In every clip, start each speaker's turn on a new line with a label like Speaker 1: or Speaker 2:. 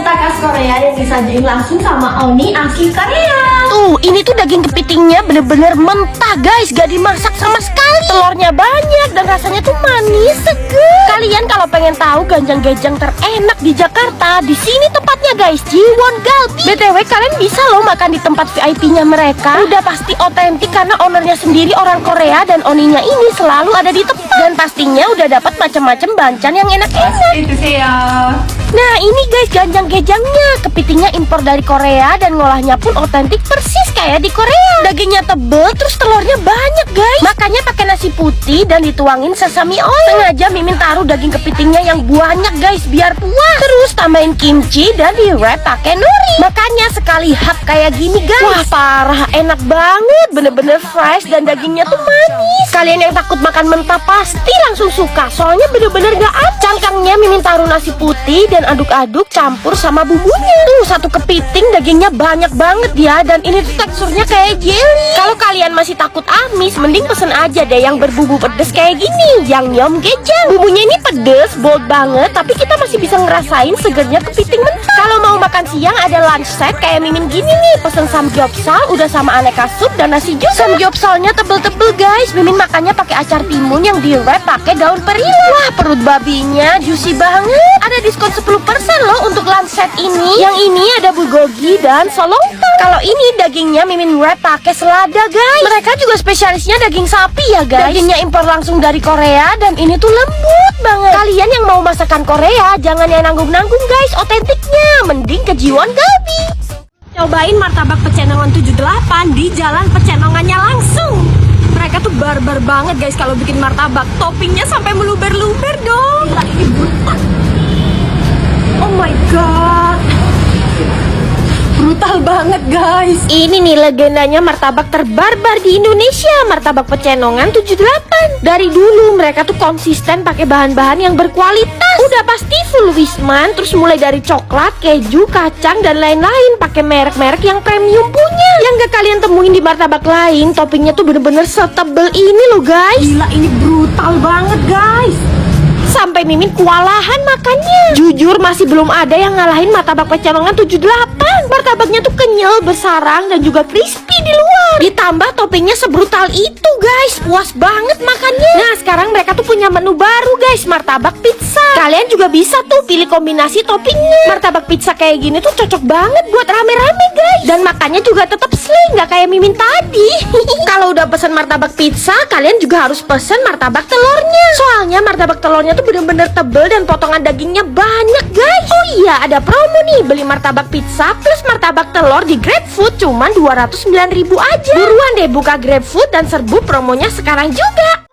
Speaker 1: mentah khas Korea yang disajiin langsung sama Oni asli Korea.
Speaker 2: Tuh, ini tuh daging kepitingnya bener-bener mentah guys, gak dimasak sama sekali. Telurnya banyak dan rasanya tuh manis, seger. Kalian kalau pengen tahu ganjang-gejang terenak di Jakarta, di sini tempatnya guys, Jiwon Galbi. BTW kalian bisa loh makan di tempat VIP-nya mereka. Udah pasti otentik karena ownernya sendiri orang Korea dan Oninya ini selalu ada di tempat. Dan pastinya udah dapat macam-macam bancan yang enak-enak.
Speaker 1: Itu sih ya.
Speaker 2: Nah ini guys ganjang-gejangnya. Kepitingnya impor dari Korea dan ngolahnya pun otentik persis kayak di Korea. Dagingnya tebel terus telurnya banyak guys. Makanya pakai nasi putih dan dituangin sesame oil. Sengaja Mimin taruh daging kepitingnya yang banyak guys biar puas. Terus tambahin kimchi dan di wrap pakai nori. Makanya sekali hap kayak gini guys. Wah parah enak banget. Bener-bener fresh dan dagingnya tuh manis. Kalian yang takut makan mentah pasti langsung suka. Soalnya bener-bener gak ada. Cangkangnya Mimin taruh nasi putih dan aduk-aduk campur sama bumbunya. Tuh satu kepiting dagingnya banyak banget ya. Dan ini tuh teksturnya kayak jelly. Kalau kalian masih takut amis, mending pesen aja deh yang berbumbu pedes kayak gini, yang Yom Gejang. Bumbunya ini pedes, bold banget, tapi kita masih bisa ngerasain segernya kepiting mentah. Kalau mau makan siang ada lunch set kayak Mimin gini nih. Pesen samgyeopsal udah sama aneka sup dan nasi juga. Samgyeopsalnya tebel-tebel guys. Mimin makannya pakai acar timun yang di wrap pakai daun perila. Wah perut babinya juicy banget. Ada diskon 10% loh untuk lunch set ini. Yang ini ada bulgogi dan solongtang. Kalau ini dagingnya Mimin wrap pakai selada guys. Mereka juga spesialisnya daging sapi ya guys. Dagingnya impor langsung dari Korea dan ini tuh lembut banget. Kalian yang mau masakan Korea jangan yang nanggung-nanggung guys otentiknya. Mending ke Jiwon Galbi. Cobain martabak pecenongan 78 di jalan pecenongannya langsung. Mereka tuh barbar banget guys kalau bikin martabak. Toppingnya sampai meluber-luber dong.
Speaker 1: Gila, ini brutal.
Speaker 2: Oh my god,
Speaker 1: Brutal banget guys.
Speaker 2: ini nih legendanya martabak terbarbar di Indonesia, martabak pecenongan 78. Dari dulu mereka tuh konsisten pakai bahan-bahan yang berkualitas. Udah pasti full wisman, terus mulai dari coklat, keju, kacang dan lain-lain, pakai merek-merek yang premium punya. Yang gak kalian temuin di martabak lain, toppingnya tuh bener-bener setebel ini loh guys.
Speaker 1: Gila, ini brutal banget guys.
Speaker 2: Sampai Mimin kewalahan makannya. Jujur masih belum ada yang ngalahin martabak pecenongan 78. Martabaknya tuh kenyal, bersarang dan juga crispy di luar. Ditambah toppingnya sebrutal itu guys. Puas banget makannya. Nah sekarang mereka tuh punya menu baru guys, martabak pizza. Kalian juga bisa tuh pilih kombinasi toppingnya. Martabak pizza kayak gini tuh cocok banget buat rame-rame guys. Dan makannya juga tetap sling, gak kayak Mimin tadi. Kalau udah pesen martabak pizza, kalian juga harus pesen martabak telurnya. Soalnya martabak telurnya tuh bener-bener tebel dan potongan dagingnya banyak guys. Oh iya ada promo nih, beli martabak pizza plus martabak telur di GrabFood cuman 209.000 aja. Buruan deh buka GrabFood dan serbu promonya sekarang juga.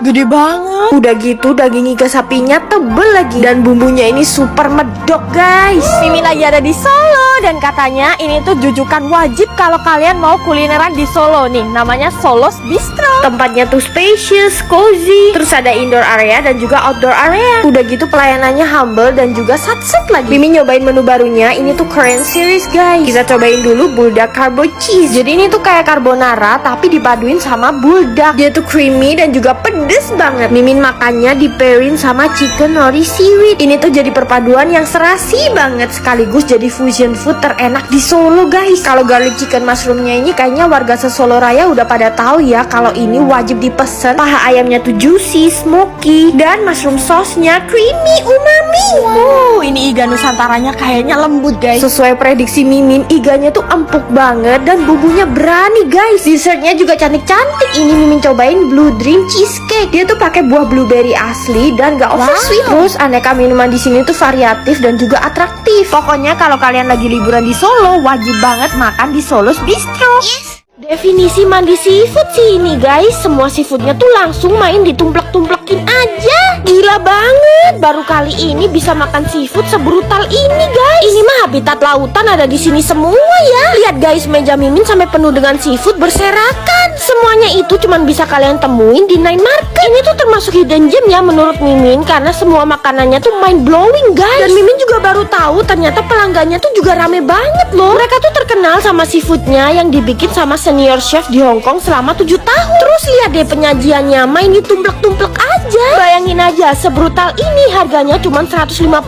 Speaker 1: Gede banget.
Speaker 2: Udah gitu daging iga sapinya tebel lagi dan bumbunya ini super medok guys.
Speaker 1: Mimin lagi ada di Solo dan katanya ini tuh jujukan wajib kalau kalian mau kulineran di Solo nih. Namanya Solo's Bistro.
Speaker 2: Tempatnya tuh spacious, cozy, terus ada indoor area dan juga outdoor area. Udah gitu pelayanannya humble dan juga satset lagi. Mimin nyobain menu barunya, ini tuh Korean series guys. Kita cobain dulu buldak carbo cheese. Jadi ini tuh kayak carbonara tapi dipaduin sama buldak. Dia tuh creamy dan juga pedes banget. Mimin makannya di pairing sama chicken nori seaweed. Ini tuh jadi perpaduan yang serasi banget, sekaligus jadi fusion food terenak di Solo guys. Kalau garlic chicken mushroomnya ini kayaknya warga se-Solo Raya udah pada tahu ya kalau ini wajib dipesen. Paha ayamnya tuh juicy, smoky, dan mushroom sauce-nya creamy, umami.
Speaker 1: Ini iga nusantaranya kayaknya lembut guys.
Speaker 2: Sesuai prediksi Mimin, iganya tuh empuk banget dan bumbunya berani guys. Dessertnya juga cantik-cantik. Ini Mimin cobain Blue Dream Cheesecake. Dia tuh pakai buah blueberry asli dan gak oversweet. Terus aneka minuman di sini tuh variatif dan juga atraktif.
Speaker 1: Pokoknya kalau kalian lagi liburan di Solo, wajib banget makan di Solo's Bistro.
Speaker 2: Definisi mandi seafood sih ini guys. Semua seafoodnya tuh langsung main ditumplek-tumplekin aja. Gila banget, baru kali ini bisa makan seafood sebrutal ini guys. Ini mah habitat lautan ada di sini semua ya. Lihat guys, meja Mimin sampai penuh dengan seafood berserakan. Semuanya itu cuman bisa kalian temuin di Nine Market. Ini tuh termasuk hidden gem ya menurut Mimin, karena semua makanannya tuh mind blowing guys. Dan Mimin juga baru tahu ternyata pelanggannya tuh juga rame banget loh. Mereka tuh terkenal sama seafoodnya yang dibikin sama senior chef di Hong Kong selama 7 tahun. Terus lihat deh penyajiannya, main ditumplek-tumplek aja. aja. Bayangin aja, sebrutal ini harganya cuma 150.000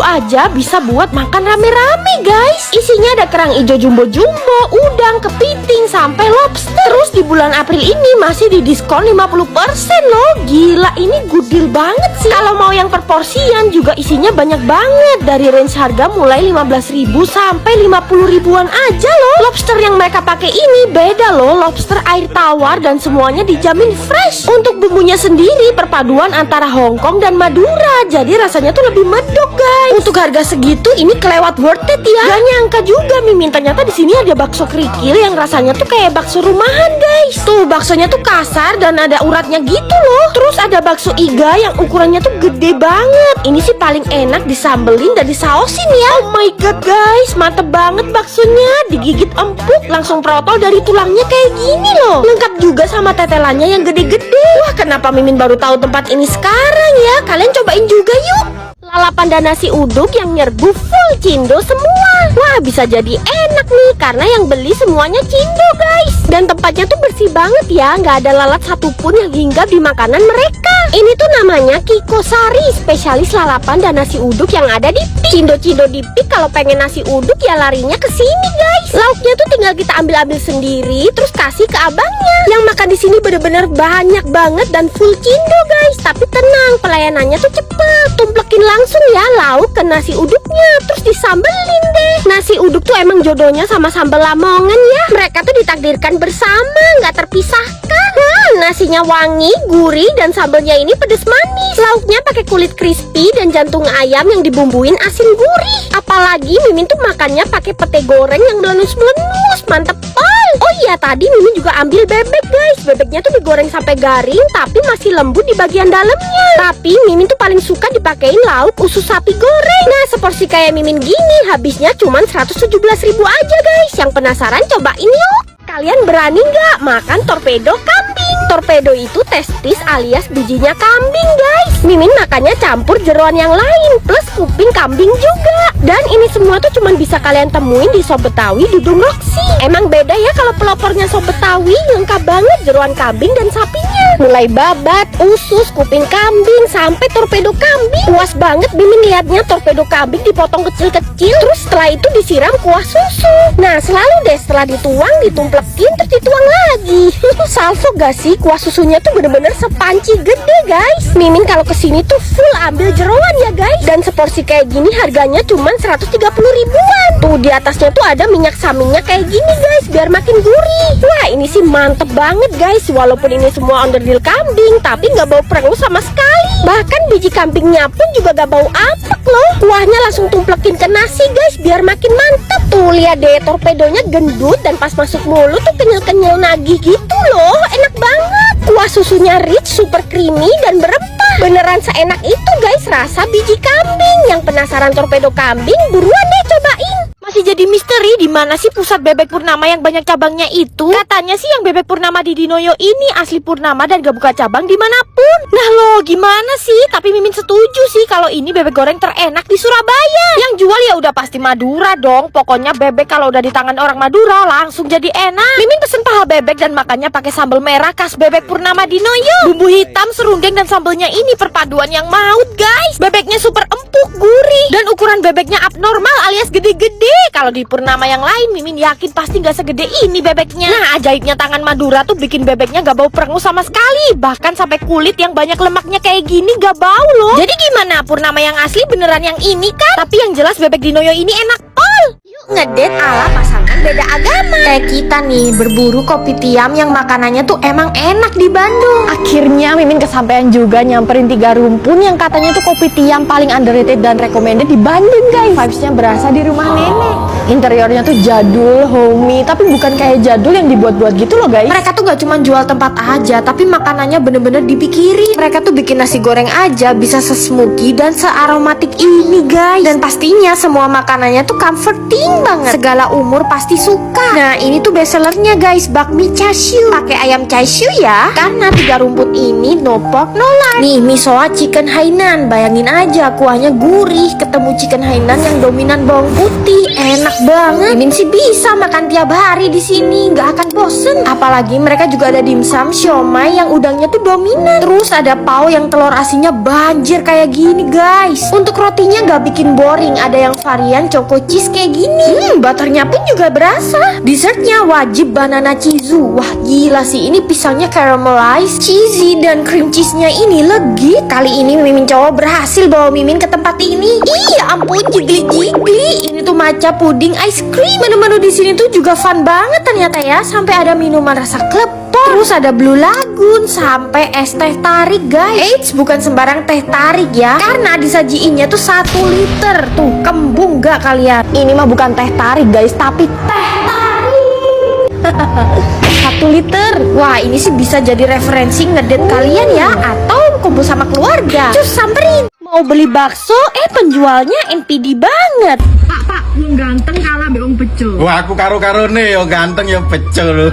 Speaker 2: aja bisa buat makan rame-rame guys. Isinya ada kerang hijau jumbo-jumbo, udang, kepiting, sampai lobster. Terus di bulan April ini masih didiskon 50% loh. Gila, ini good deal banget sih. Kalau mau yang per porsian juga isinya banyak banget. Dari range harga mulai 15.000 sampai 50 ribuan aja loh. Lobster yang mereka pakai ini beda loh, lobster air tawar dan semuanya dijamin fresh. Untuk bumbunya sendiri perpaduan antara Hongkong dan Madura, jadi rasanya tuh lebih medok guys. Untuk harga segitu ini kelewat worth it ya. Gak nyangka juga Mimin ternyata di sini ada bakso kerikil yang rasanya tuh kayak bakso rumahan guys. Tuh baksonya tuh kasar dan ada uratnya gitu loh. Terus ada bakso iga yang ukurannya tuh gede banget. Ini sih paling enak disambelin dan disausin ya. Oh my god guys, mantep banget baksonya. Digigit empuk langsung protol dari tulangnya kayak gini loh. Lengkap juga sama tetelannya yang gede-gede. Wah, kenapa Mimin baru tahu tempat ini sekarang ya? Kalian cobain juga yuk. Lalapan dan nasi uduk yang nyerbu full cindo semua. Wah, bisa jadi enak nih karena yang beli semuanya cindo guys. Dan tempatnya tuh bersih banget ya, nggak ada lalat satupun yang hinggap di makanan mereka. Ini tuh namanya Kiko Sari, spesialis lalapan dan nasi uduk yang ada di Pik. Cindo-cindo di Pik kalau pengen nasi uduk ya larinya ke sini guys. Lauknya tuh tinggal kita ambil-ambil sendiri terus kasih ke abangnya. Yang makan di sini bener-bener banyak banget dan full cindo guys. Tapi tenang, pelayanannya tuh cepet. Tumplekin langsung ya lauk ke nasi uduknya terus disambelin deh. Nasi uduk tuh emang jodohnya sama sambal Lamongan ya. Mereka tuh ditakdirkan bersama, nggak terpisahkan. Nasinya wangi, gurih dan sambelnya ini pedes manis. Lauknya pakai kulit crispy dan jantung ayam yang dibumbuin asin gurih. Apalagi Mimin tuh makannya pakai pete goreng yang melenus-melenus, mantep pol. Oh iya, tadi Mimin juga ambil bebek guys. Bebeknya tuh digoreng sampai garing tapi masih lembut di bagian dalamnya. Tapi Mimin tuh paling suka dipakein lauk usus sapi goreng. Nah, seporsi kayak Mimin gini habisnya cuma 117.000 aja guys. Yang penasaran cobain yuk. Kalian berani nggak makan torpedo kambing? Torpedo itu testis alias bijinya kambing guys. Mimin makannya campur jeroan yang lain plus kuping kambing juga. Dan ini semua tuh cuma bisa kalian temuin di Sop Betawi Dudung Roxy. Emang beda ya kalau pelopornya Sop Betawi, lengkap banget jeroan kambing dan sapinya. Mulai babat, usus, kuping kambing sampai torpedo kambing. Puas banget Mimin liatnya torpedo kambing dipotong kecil-kecil terus setelah itu disiram kuah susu. Nah, selalu deh setelah dituang ditumplekin terus dituang lagi. Salvo gak sih, kuah susunya tuh bener-bener sepanci gede guys. Mimin kalau kesini tuh full ambil jeroan ya guys. Dan seporsi kayak gini harganya cuma 130 ribuan. Tuh di atasnya tuh ada minyak saminnya kayak gini guys biar makin gurih. Wah, ini sih mantep banget guys. Walaupun ini semua onderdil kambing tapi nggak bau perengus sama sekali. Bahkan biji kambingnya pun juga gak bau apek loh. Kuahnya langsung tumplekin ke nasi guys biar makin mantep. Tuh lihat deh, torpedonya gendut dan pas masuk mulut tuh kenyal-kenyal nagih gitu loh. Enak banget. Kuah susunya rich, super creamy dan berempah. Beneran seenak itu guys rasa biji kambing. Yang penasaran torpedo kambing, buruan deh cobain. Masih jadi misteri di mana sih pusat bebek Purnama yang banyak cabangnya itu. Katanya sih yang bebek Purnama di Dinoyo ini asli Purnama dan gak buka cabang dimanapun. Nah lo gimana sih? Tapi Mimin setuju sih kalau ini bebek goreng terenak di Surabaya. Yang jual ya udah pasti Madura dong. Pokoknya bebek kalau udah di tangan orang Madura langsung jadi enak. Mimin pesen paha bebek dan makannya pakai sambal merah khas bebek Purnama Dinoyo. Bumbu hitam, serundeng dan sambalnya ini perpaduan yang maut guys. Bebeknya super empuk, gurih dan ukuran bebeknya abnormal alias gede-gede. Kalau di Purnama yang lain Mimin yakin pasti gak segede ini bebeknya. Nah, ajaibnya tangan Madura tuh bikin bebeknya gak bau perengus sama sekali. Bahkan sampai kulit yang banyak lemaknya kayak gini gak bau loh. Jadi gimana, Purnama yang asli beneran yang ini kan? Tapi yang jelas bebek Dinoyo ini enak pol. Yuk ngedate ala pasangan beda agama. Kayak kita nih berburu kopi tiam yang makanannya tuh emang enak di Bandung. Akhirnya Mimin kesampaian juga nyamperin 3 rumpun yang katanya tuh kopi tiam paling underrated dan recommended di Bandung guys. Vibesnya berasa di rumah nenek. Interiornya tuh jadul, homey, tapi bukan kayak jadul yang dibuat-buat gitu loh guys. Mereka tuh gak cuma jual tempat aja, tapi makanannya bener-bener dipikirin. Mereka tuh bikin nasi goreng aja bisa se-smoky dan se-aromatik ini guys. Dan pastinya semua makanannya tuh comforting banget. Segala umur pasti
Speaker 1: pasti suka. Nah, ini tuh bestsellernya guys, bakmi chashu. Pakai ayam chashu ya. Karena 3 rumput ini no pork no lard. Nih, misoa chicken Hainan. Bayangin aja kuahnya gurih ketemu chicken Hainan yang dominan bawang putih. Enak banget. Mimin sih bisa makan tiap hari di sini, nggak akan bosen. Apalagi mereka juga ada dimsum, siomay yang udangnya tuh dominan. Terus ada pao yang telur asinnya banjir kayak gini guys. Untuk rotinya nggak bikin boring, ada yang varian choco cheese kayak gini. Butternya pun juga berasa. Dessertnya wajib banana chizu. Wah gila sih, ini pisangnya caramelized, cheesy dan cream cheese-nya ini legit. Kali ini Mimin cowok berhasil bawa Mimin ke tempat ini. Iya ampun, jigli-jigli. Ini tuh matcha puding ice cream. Menu-menu di sini tuh juga fun banget ternyata ya. Sampai ada minuman rasa klepon. Terus ada Blue Lagoon sampai es teh tarik guys. Eits, bukan sembarang teh tarik ya. Karena disajiinnya tuh 1 liter. Tuh, kembung gak kalian? Ini mah bukan teh tarik guys, tapi teh tarik. 1 liter. Wah, ini sih bisa jadi referensi ngedate kalian ya. Atau kumpul sama keluarga. Cus samperin.
Speaker 2: Mau beli bakso, penjualnya NPD banget.
Speaker 3: Pak, wong ganteng kalah mbek wong bejo.
Speaker 4: Wah, aku karo-karone yo ganteng yo becel.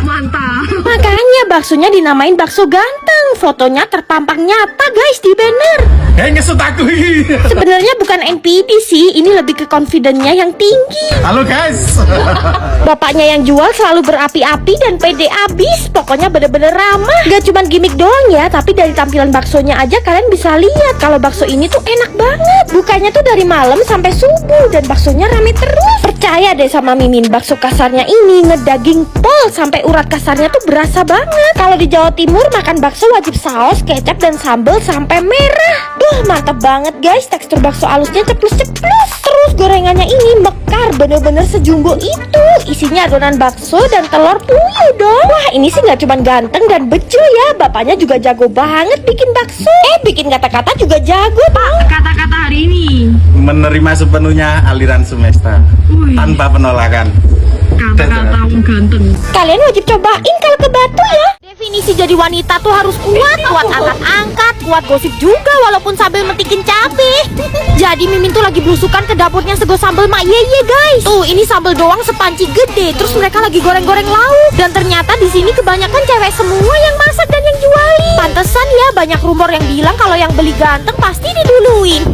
Speaker 3: Mantap.
Speaker 2: Makanya baksonya dinamain bakso ganteng. Fotonya terpampang nyata guys di banner.
Speaker 4: Ngesut aku iki.
Speaker 2: Sebenarnya bukan NPD sih, ini lebih ke confidence-nya yang tinggi.
Speaker 4: Halo guys.
Speaker 2: Bapaknya yang jual selalu berapi-api dan pede abis. Pokoknya bener-bener ramah. Gak cuma gimmick doang ya, tapi dari tampilan baksonya aja kalian bisa lihat kalau bakso ini tuh enak banget. Bukanya tuh dari malam sampai subuh dan baksonya rame terus. Percaya deh sama Mimin, bakso kasarnya ini ngedaging pol sampai urat kasarnya tuh berasa banget. Kalau di Jawa Timur makan bakso wajib saus, kecap dan sambal sampai merah. Duh, mantap banget guys, tekstur bakso halusnya ceplus-ceplus. Terus gorengannya ini mekar, bener-bener sejumbo itu. Isinya adonan bakso dan telur puyuh dong. Wah, ini sih gak cuma ganteng dan bejo ya, bapaknya juga jago banget bikin bakso. Bikin kata-kata juga jago Pak.
Speaker 3: Kata-kata hari ini.
Speaker 4: Menerima sepenuhnya aliran semesta tanpa penolakan.
Speaker 3: Kata-kata wong ganteng.
Speaker 2: Kalian wajib cobain kalau ke Batu ya. Definisi jadi wanita tuh harus kuat angkat-angkat, kuat gosip juga walaupun sambil metikin cabe. Jadi Mimin tuh lagi belusukan ke dapurnya Sego Sambal Mak Yeye guys. Tuh ini sambal doang sepanci gede, terus mereka lagi goreng-goreng lauk. Dan ternyata di sini kebanyakan cewek semua yang masak dan yang jualin. Pantesan ya banyak rumor yang bilang kalau yang beli ganteng pasti diduluin.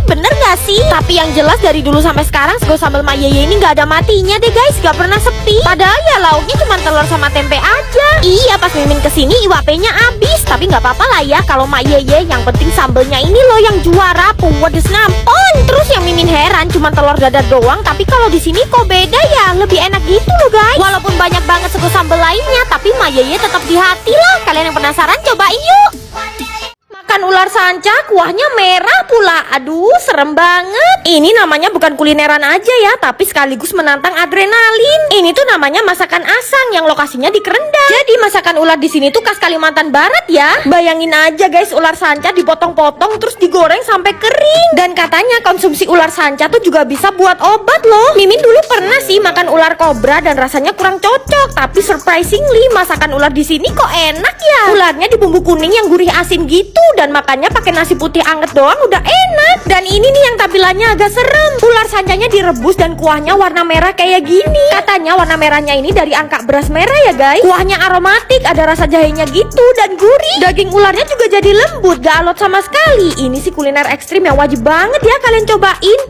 Speaker 2: Bener gak sih? Tapi yang jelas dari dulu sampai sekarang Sego Sambal Mak Yeye ini gak ada matinya deh guys, gak pernah sepi. Padahal ya lauknya cuma telur sama tempe aja. Iya, pas Mimin kesini IWP-nya habis. Tapi nggak apa-apa lah ya kalau Mak Yeye. Yang penting sambelnya ini loh yang juara, pedes ngampon. Terus yang Mimin heran cuma telur dadar doang. Tapi kalau di sini kok beda ya, lebih enak gitu loh guys. Walaupun banyak banget sego sambel lainnya, tapi Mak Yeye tetap di hati lah. Kalian yang penasaran cobain yuk. Makan ular sanca, kuahnya merah pula. Aduh, serem banget. Ini namanya bukan kulineran aja ya, tapi sekaligus menantang adrenalin. Ini tuh namanya masakan asang yang lokasinya di Kerendang. Jadi masakan ular di sini tuh khas Kalimantan Barat ya. Bayangin aja guys, ular sanca dipotong-potong terus digoreng sampai kering. Dan katanya konsumsi ular sanca tuh juga bisa buat obat loh. Mimin dulu pernah sih makan ular kobra dan rasanya kurang cocok. Tapi surprisingly masakan ular di sini kok enak ya. Ularnya di bumbu kuning yang gurih asin gitu. Dan makannya pakai nasi putih anget doang udah enak. Dan ini nih yang tampilannya agak serem. Ular sancanya direbus dan kuahnya warna merah kayak gini. Katanya warna merahnya ini dari angka beras merah ya guys. Kuahnya aromatik, ada rasa jahenya gitu dan gurih. Daging ularnya juga jadi lembut, gak alot sama sekali. Ini sih kuliner ekstrim yang wajib banget ya kalian cobain.